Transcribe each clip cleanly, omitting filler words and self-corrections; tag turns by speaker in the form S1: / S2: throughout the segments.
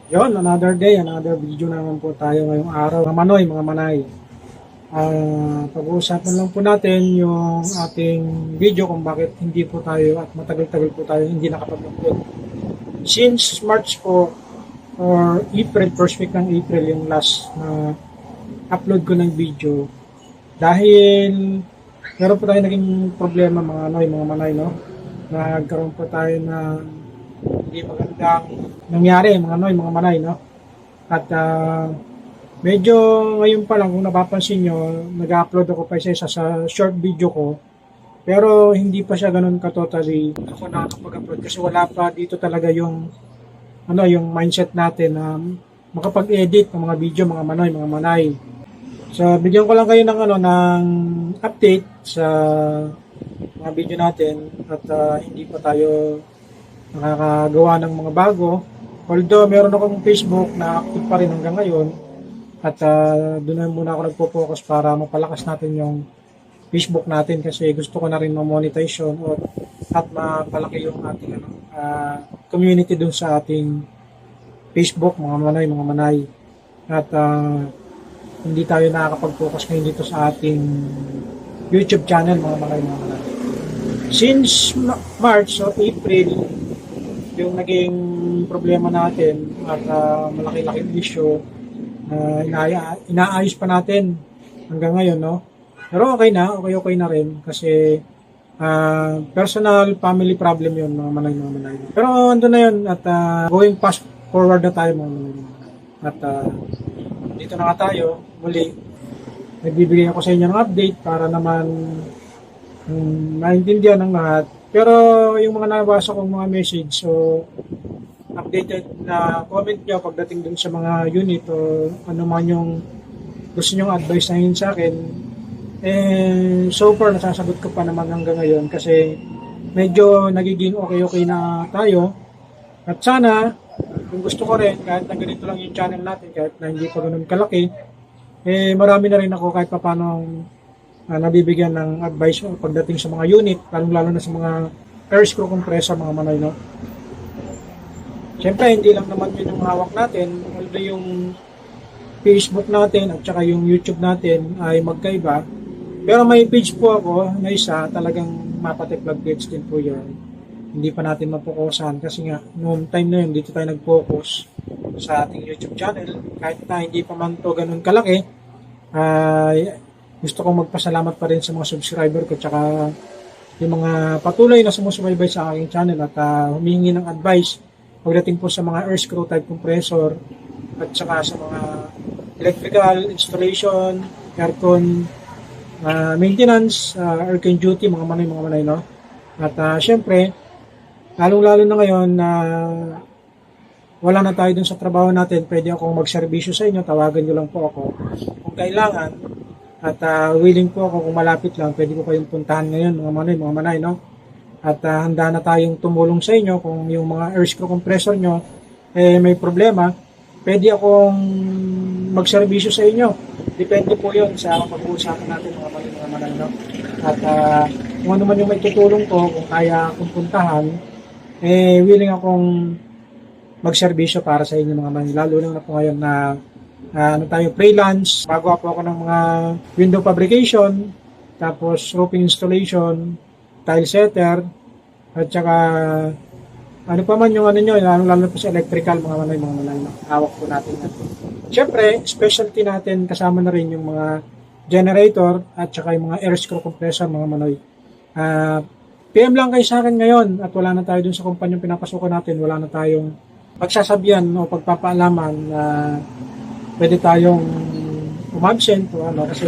S1: Yon, another day, another video na naman po tayo ngayong araw. Mga manoy, mga manay. Pag-uusapan lang po natin yung ating video kung bakit hindi po tayo at matagal-tagal po tayo hindi nakapag-upload. Since March po or April, first week ng April yung last na upload ko ng video. Dahil meron po tayo naging problema mga anoy, mga manay, no? Nagkaroon po tayo ng hindi magandang nangyari mga noy, mga manay, no? At medyo ngayon pa lang kung napapansin nyo, nag-upload ako pa isa sa short video ko. Pero hindi pa siya ganun ka-totally ako nakakapag-upload kasi wala pa dito talaga yung yung mindset natin na makapag-edit ng mga video, mga manoy, mga manay. So, bigyan ko lang kayo ng ng update sa mga video natin at hindi pa tayo nakakagawa ng mga bago. Although meron akong Facebook na active pa rin hanggang ngayon at doon na muna ako nagpo-focus para mapalakas natin yung Facebook natin kasi gusto ko na rin ma-monetization at mapalaki yung ating community doon sa ating Facebook, mga manay, mga manay. At hindi tayo nakakapag-focus ngayon dito sa ating YouTube channel, mga manay, mga manay. Since March o April, yung naging problema natin at malaki-laking issue inaayos pa natin hanggang ngayon, no? Pero okay na rin kasi personal family problem yun, mga manay, mga manay. Pero ando na yun at going fast forward na tayo, mga manay. At dito na nga tayo muli, nagbibigay ako sa inyo ng update para naman maintindihan ng lahat. Pero yung mga nabasa kong mga message, so updated na comment nyo pagdating dun sa mga unit o ano man yung gusto nyong advice na yun sa akin, so far nasasagot ko pa naman hanggang ngayon kasi medyo nagiging okay na tayo at sana kung gusto ko rin kahit na ganito lang yung channel natin kahit na hindi pa ganun kalaki, marami na rin ako kahit pa paano nabibigyan ng advice pagdating sa mga unit, lalo na sa mga air screw compressor, mga manay, no? Siyempre, hindi lang naman yun yung hawak natin, although yung Facebook natin at saka yung YouTube natin ay magkaiba. Pero may page po ako na isa, talagang Mapate Vlog page din po yun. Hindi pa natin mapokusan kasi nga, noong time na yun, dito tayo nag-focus sa ating YouTube channel. Kahit na hindi pa man to ganun kalaki, gusto kong magpasalamat pa rin sa mga subscriber ko tsaka yung mga patuloy na sumusubaybay sa aking channel at humingi ng advice pagdating po sa mga air screw type compressor at saka sa mga electrical installation, aircon maintenance, aircon duty, mga manay, no? At syempre, lalong-lalo na ngayon na wala na tayo dun sa trabaho natin, pwede akong magserbisyo sa inyo, tawagan nyo lang po ako kung kailangan. At willing po ako kung malapit lang, pwede ko kayong puntahan ngayon, mga manay, no? At handa na tayong tumulong sa inyo kung yung mga air screw compressor nyo may problema, pwede akong magserbisyo sa inyo. Depende po yun sa pag-uusapan natin, mga manay, no? At kung ano man yung may tutulong ko, kung kaya akong puntahan, willing akong magserbisyo para sa inyo, mga manay. Lalo na po ngayon na tayo freelance, bago po ako ng mga window fabrication, tapos roofing installation, tile setter, at saka ano pa man yung nyo, lalo po sa electrical, mga manay, hawak po natin. Siyempre, specialty natin, kasama na rin yung mga generator at saka yung mga air screw compressor, mga manoy. PM lang kayo sa akin ngayon at wala na tayo dun sa kumpanyang pinapasukan natin, wala na tayong pagsasabihan o pagpapaalaman na pwede tayong umabsent o kasi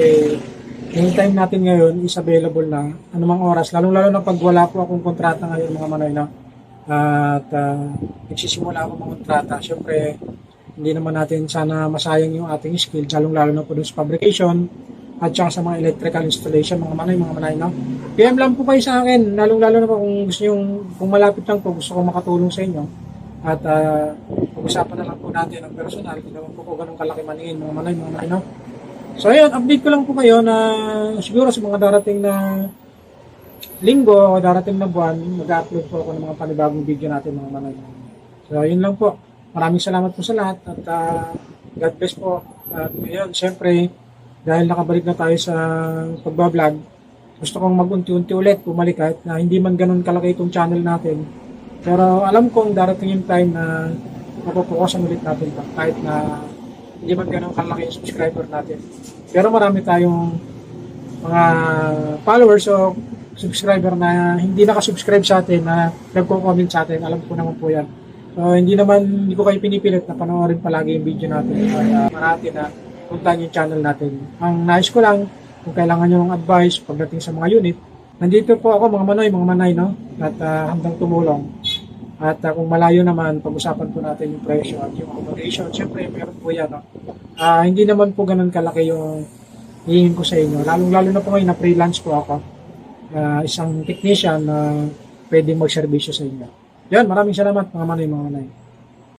S1: yung time natin ngayon is available na anumang oras, lalong-lalo na pag wala po akong kontrata ngayon, mga manay, no? At nagsisimula ako mga kontrata. Siyempre, hindi naman natin sana masayang yung ating skill, lalong-lalo na po dun sa fabrication at saka sa mga electrical installation, mga manay, no? PM lang po kayo sa akin, lalong-lalo na po kung gusto yung, kung malapit lang po, gusto ko makatulong sa inyo. At pag-usapan na lang po natin ang personal, hindi naman po ganun kalaki maningin, mga manay, no? So ayun, update ko lang po kayo na siguro sa mga darating na linggo o darating na buwan, mag-upload po ako ng mga panibagong video natin, mga manay. So yun lang po. Maraming salamat po sa lahat at God bless po. At ngayon, syempre, dahil nakabalik na tayo sa pagbablog, gusto kong mag-unti-unti ulit bumalik kahit na hindi man ganun kalaki itong channel natin. Pero alam kong darating yung time na mapupukasan ulit natin ito kahit na hindi man ganun kalaki yung subscriber natin. Pero marami tayong mga followers o subscriber na hindi nakasubscribe sa atin na nagko-comment sa atin. Alam ko naman po yan. So, hindi ko kayo pinipilit na panoorin palagi yung video natin. Kaya marati na puntahan yung channel natin. Ang nais ko lang, kung kailangan nyo ng advice pagdating sa mga unit, nandito po ako mga manay, no? At handang tumulong. At kung malayo naman, pag-usapan po natin yung presyo at yung accommodation. Siyempre, meron po yan, no? Hindi naman po ganun kalaki yung hihingin ko sa inyo. Lalong-lalo na po ngayon na freelance po ako. Isang technician na pwedeng magserbisyo sa inyo. Yan, maraming salamat mga manay.